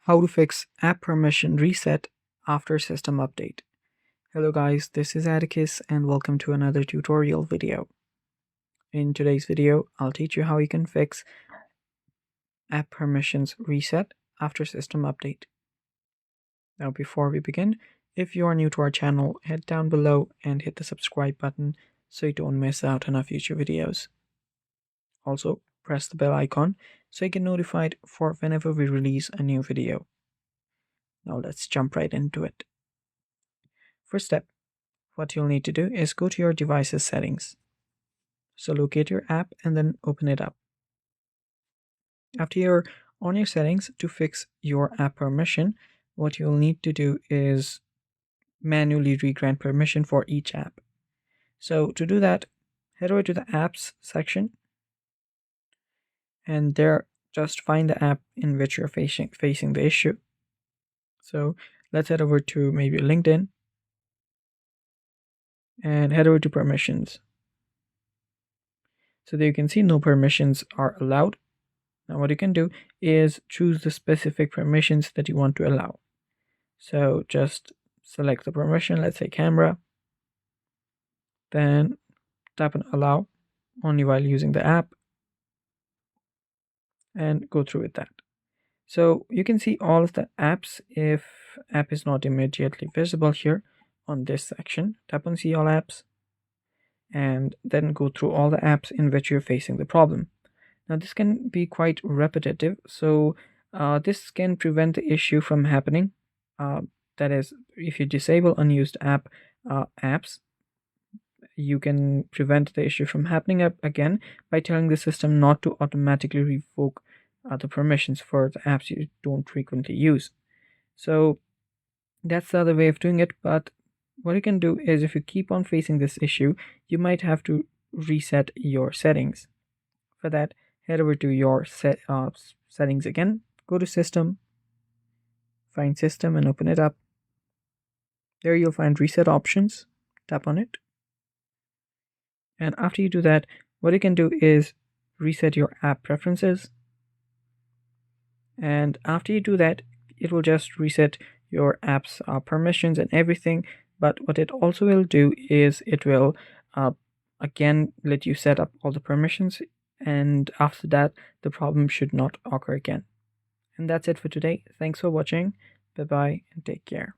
How to fix app permission reset after system update. Hello guys, this is Atticus and welcome to another tutorial video. In today's video, I'll teach you how you can fix app permissions reset after system update. Now before we begin, if you are new to our channel, head down below and hit the subscribe button so you don't miss out on our future videos. Also, press the bell icon so you get notified for whenever we release a new video. Now let's jump right into it. First step, what you'll need to do is go to your device's settings. So locate your app and then open it up. After you're on your settings, to fix your app permission, what you'll need to do is manually regrant permission for each app. So to do that, head over to the apps section and there just find the app in which you're facing the issue. So let's head over to maybe LinkedIn and head over to permissions. So there you can see no permissions are allowed. Now what you can do is choose the specific permissions that you want to allow. So just select the permission, let's say camera, then tap on allow only while using the app and go through with that. So you can see all of the apps. If app is not immediately visible here on this section, tap on see all apps and then go through all the apps in which you're facing the problem. Now this can be quite repetitive, so this can prevent the issue from happening. That is, if you disable unused apps, you can prevent the issue from happening again by telling the system not to automatically revoke the permissions for the apps you don't frequently use. So that's the other way of doing it, but what you can do is if you keep on facing this issue, you might have to reset your settings. For that, head over to your settings again, go to system, find system and open it up. There you'll find reset options, tap on it. And after you do that, what you can do is reset your app preferences. And after you do that, it will just reset your app's permissions and everything. But what it also will do is it will again let you set up all the permissions, and after that the problem should not occur again. And that's it for today. Thanks for watching. Bye bye and take care.